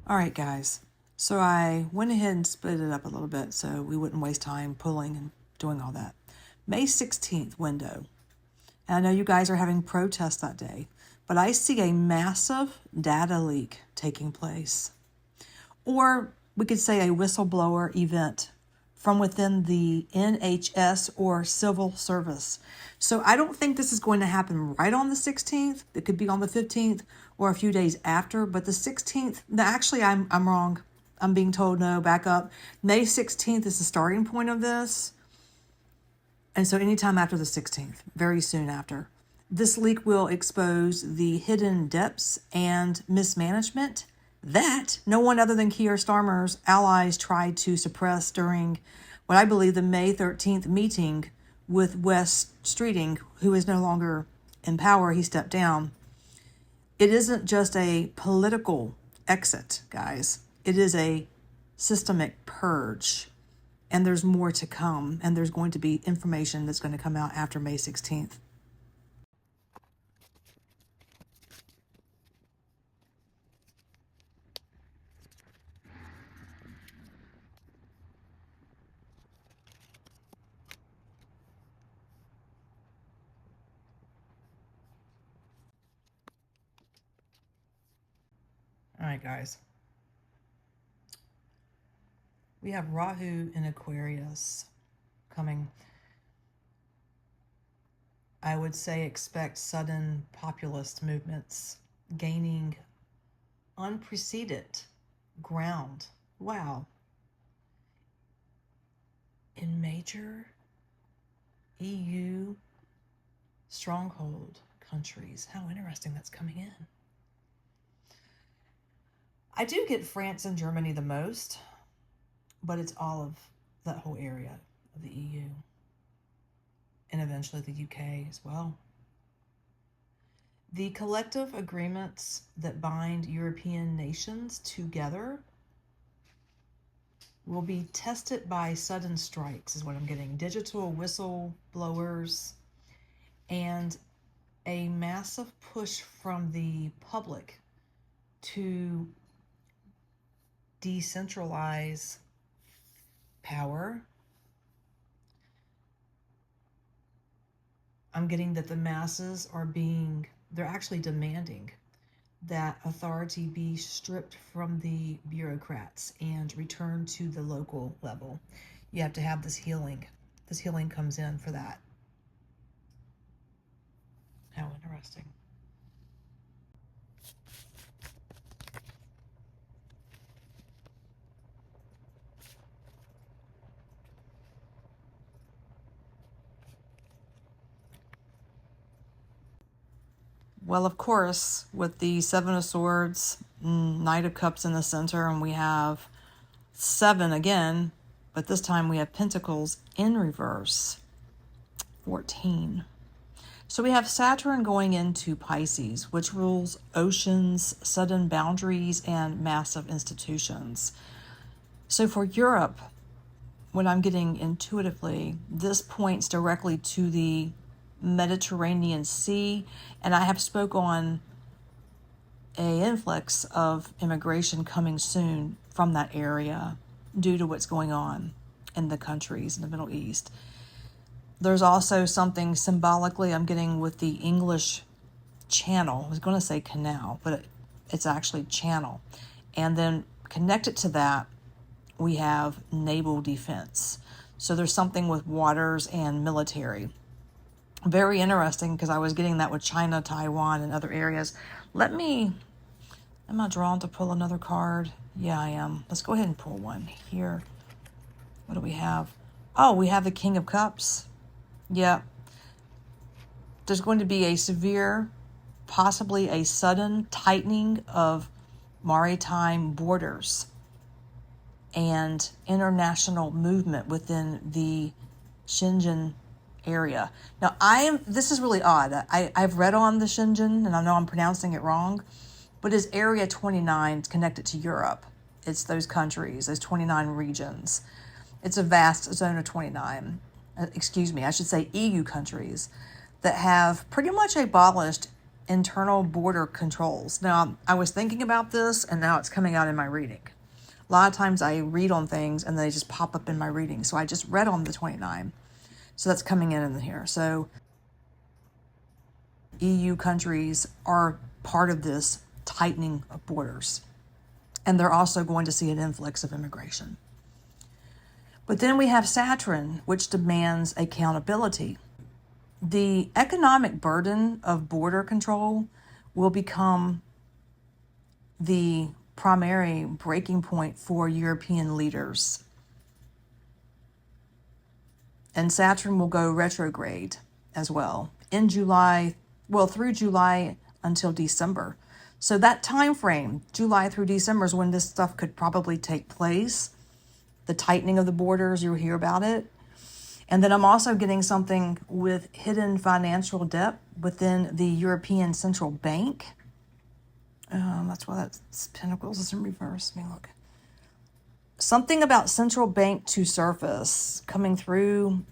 All right, guys. So I went ahead and split it up a little bit so we wouldn't waste time pulling and doing all that. May 16th window. And I know you guys are having protests that day, but I see a massive data leak taking place. Or we could say a whistleblower event from within the NHS or civil service. So I don't think this is going to happen right on the 16th. It could be on the 15th or a few days after, but the 16th, actually I'm wrong. I'm being told no, back up. May 16th is the starting point of this. And so anytime after the 16th, very soon after. This leak will expose the hidden depths and mismanagement that no one other than Keir Starmer's allies tried to suppress during what I believe the May 13th meeting with Wes Streeting, who is no longer in power. He stepped down. It isn't just a political exit, guys. It is a systemic purge. And there's more to come. And there's going to be information that's going to come out after May 16th. All right, guys. We have Rahu in Aquarius coming. I would say expect sudden populist movements gaining unprecedented ground. Wow. In major EU stronghold countries. How interesting that's coming in. I do get France and Germany the most, but it's all of that whole area of the EU. And eventually the UK as well. The collective agreements that bind European nations together will be tested by sudden strikes, is what I'm getting. Digital whistleblowers and a massive push from the public to decentralize power. I'm getting that the masses they're actually demanding that authority be stripped from the bureaucrats and returned to the local level. You have to have this healing. This healing comes in for that. How interesting. Well, of course, with the Seven of Swords, Knight of Cups in the center, and we have 7 again, but this time we have Pentacles in reverse, 14. So we have Saturn going into Pisces, which rules oceans, sudden boundaries, and massive institutions. So for Europe, what I'm getting intuitively, this points directly to the Mediterranean Sea, and I have spoke on a influx of immigration coming soon from that area due to what's going on in the countries in the Middle East. There's also something symbolically I'm getting with the English Channel. I was going to say canal, but it's actually channel. And then connected to that, we have naval defense. So there's something with waters and military. Very interesting, because I was getting that with China, Taiwan, and other areas. Am I drawn to pull another card? Yeah, I am. Let's go ahead and pull one here. What do we have? Oh, we have the King of Cups. Yeah. There's going to be a severe, possibly a sudden tightening of maritime borders and international movement within the Shenzhen area. Now, this is really odd. I've read on the Shenzhen, and I know I'm pronouncing it wrong, but it's Area 29 connected to Europe. It's those countries, those 29 regions. It's a vast zone of 29. I should say EU countries that have pretty much abolished internal border controls. Now, I was thinking about this, and now it's coming out in my reading. A lot of times I read on things, and they just pop up in my reading. So I just read on the 29. So that's coming in here. So EU countries are part of this tightening of borders. And they're also going to see an influx of immigration. But then we have Saturn, which demands accountability. The economic burden of border control will become the primary breaking point for European leaders. And Saturn will go retrograde as well in July, through July until December. So that time frame, July through December, is when this stuff could probably take place. The tightening of the borders, you'll hear about it. And then I'm also getting something with hidden financial debt within the European Central Bank. That's why that's Pentacles is in reverse. Let me look. Something about central bank to surface coming through.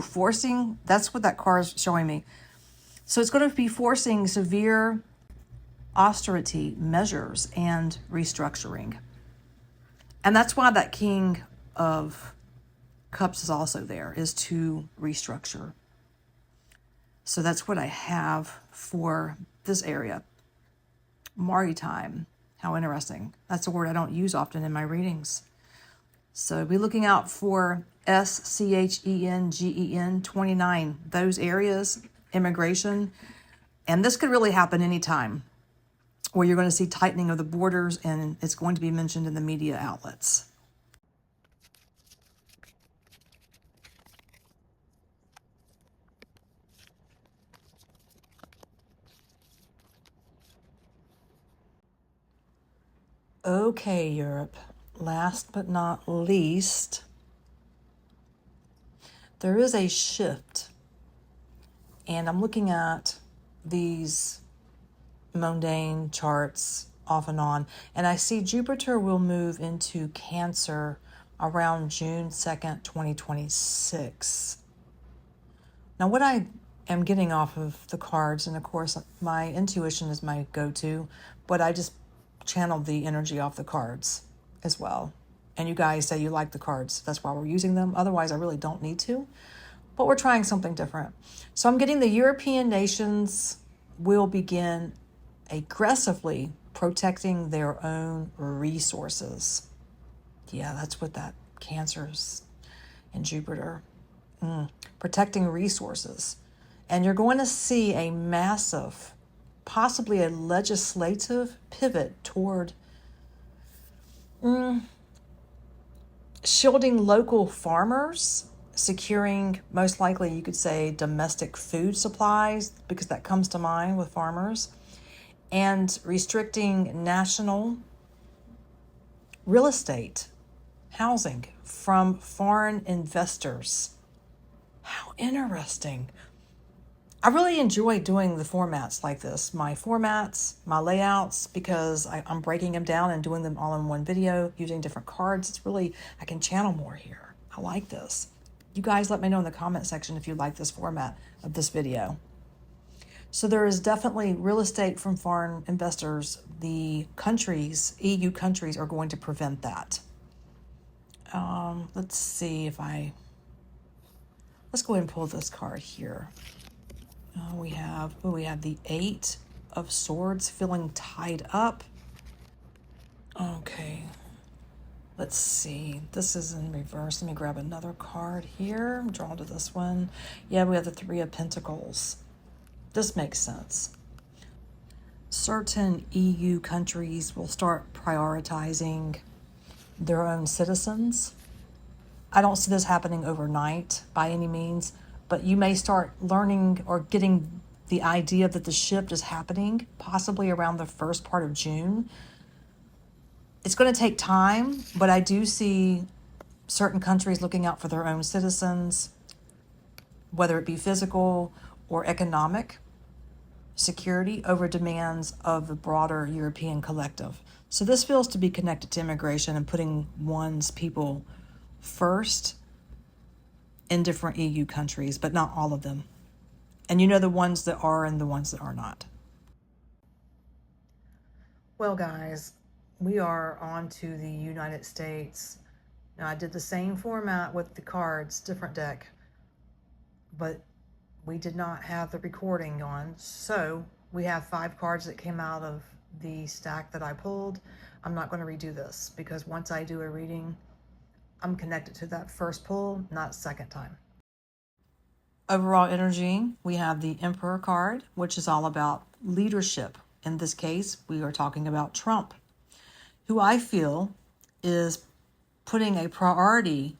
Forcing. That's what that card is showing me. So it's going to be forcing severe austerity measures and restructuring. And that's why that King of Cups is also there, is to restructure. So that's what I have for this area. Maritime. How interesting. That's a word I don't use often in my readings. So be looking out for SCHENGEN 29. Those areas, immigration. And this could really happen anytime, where you're going to see tightening of the borders, and it's going to be mentioned in the media outlets. Okay, Europe. Last but not least, there is a shift. And I'm looking at these mundane charts off and on, and I see Jupiter will move into Cancer around June 2nd, 2026. Now, what I am getting off of the cards, and of course my intuition is my go-to, but I just channeled the energy off the cards as well. And you guys say you like the cards, that's why we're using them. Otherwise, I really don't need to, but we're trying something different. So I'm getting the European nations will begin aggressively protecting their own resources. Yeah, that's what that Cancer's in Jupiter. Protecting resources. And you're going to see a massive, possibly a legislative pivot toward shielding local farmers, securing, most likely you could say, domestic food supplies, because that comes to mind with farmers, and restricting national real estate, housing from foreign investors. How interesting. I really enjoy doing the formats like this, my formats, my layouts, because I'm breaking them down and doing them all in one video using different cards. It's really, I can channel more here. I like this. You guys let me know in the comment section if you like this format of this video. So there is definitely real estate from foreign investors. The countries, EU countries, are going to prevent that. Let's see if let's go ahead and pull this card here. We have the Eight of Swords, feeling tied up. Okay. Let's see. This is in reverse. Let me grab another card here. I'm drawn to this one. Yeah, we have the Three of Pentacles. This makes sense. Certain EU countries will start prioritizing their own citizens. I don't see this happening overnight by any means, but you may start learning or getting the idea that the shift is happening possibly around the first part of June. It's going to take time, but I do see certain countries looking out for their own citizens, whether it be physical or economic security over demands of the broader European collective. So this feels to be connected to immigration and putting one's people first in different EU countries, but not all of them. And you know the ones that are and the ones that are not. Well, guys, we are on to the United States. Now, I did the same format with the cards, different deck, but we did not have the recording on. So we have 5 cards that came out of the stack that I pulled. I'm not going to redo this because once I do a reading, I'm connected to that first pull, not second time. Overall energy, we have the Emperor card, which is all about leadership. In this case, we are talking about Trump, who I feel is putting a priority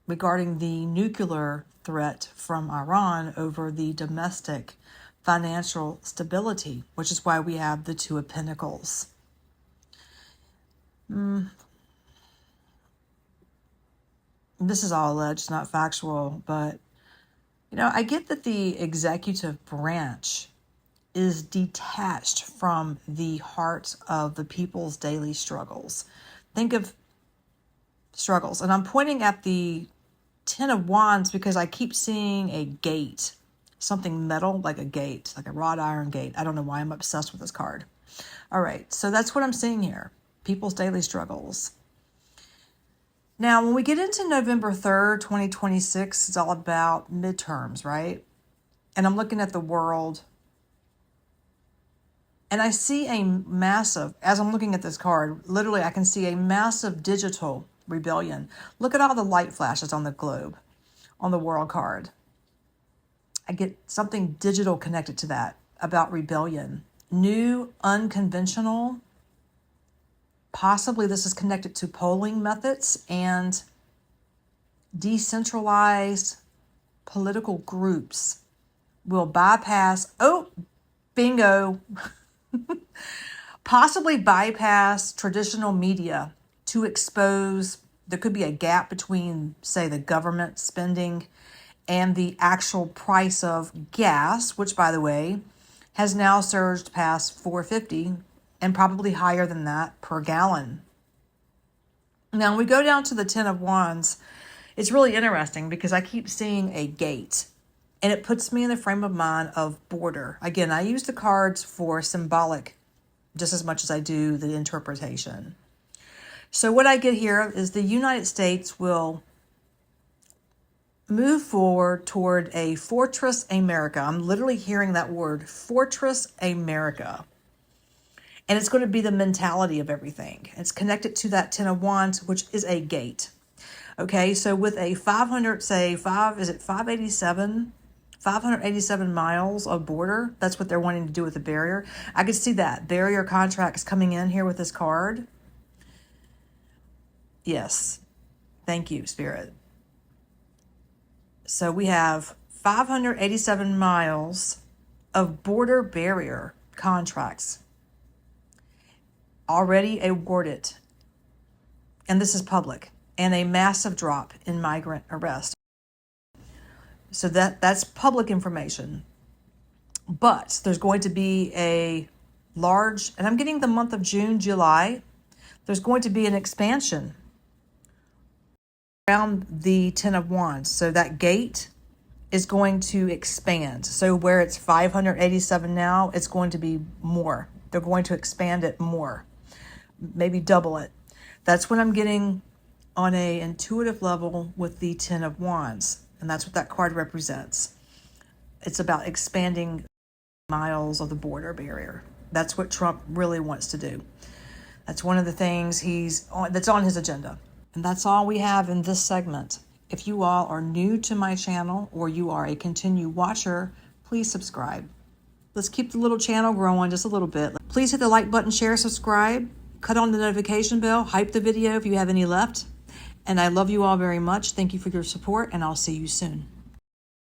regarding the nuclear threat from Iran over the domestic financial stability, which is why we have the Two of Pentacles. This is all alleged, not factual, but I get that the executive branch is detached from the heart of the people's daily struggles. Think of struggles. And I'm pointing at the Ten of Wands because I keep seeing a gate, something metal, like a gate, like a wrought iron gate. I don't know why I'm obsessed with this card. All right, so that's what I'm seeing here. People's daily struggles. Now, when we get into November 3rd, 2026, it's all about midterms, right? And I'm looking at the world, and I see a massive, as I'm looking at this card, literally I can see a massive digital rebellion. Look at all the light flashes on the globe, on the world card. I get something digital connected to that about rebellion. New, unconventional. Possibly this is connected to polling methods and decentralized political groups will bypass, bingo, possibly bypass traditional media to expose, there could be a gap between, say, the government spending and the actual price of gas, which, by the way, has now surged past $4.50 and probably higher than that per gallon. Now, when we go down to the Ten of Wands, it's really interesting because I keep seeing a gate, and it puts me in the frame of mind of border. Again, I use the cards for symbolic just as much as I do the interpretation. So what I get here is the United States will move forward toward a fortress America. I'm literally hearing that word, fortress America. And it's going to be the mentality of everything. It's connected to that Ten of Wands, which is a gate. Okay, so with a 587 miles of border, that's what they're wanting to do with the barrier. I could see that. Barrier contracts coming in here with this card. Yes. Thank you, Spirit. So we have 587 miles of border barrier contracts already awarded, and this is public, and a massive drop in migrant arrest. So that's public information. But there's going to be a large, and I'm getting the month of June, July, there's going to be an expansion around the Ten of Wands. So that gate is going to expand. So where it's 587 now, it's going to be more. They're going to expand it more. Maybe double it. That's what I'm getting on a intuitive level with the Ten of Wands. And that's what that card represents. It's about expanding miles of the border barrier. That's what Trump really wants to do. That's one of the things that's on his agenda. And that's all we have in this segment. If you all are new to my channel or you are a continued watcher, please subscribe. Let's keep the little channel growing just a little bit. Please hit the like button, share, subscribe. Cut on the notification bell, hype the video if you have any left. And I love you all very much. Thank you for your support, and I'll see you soon.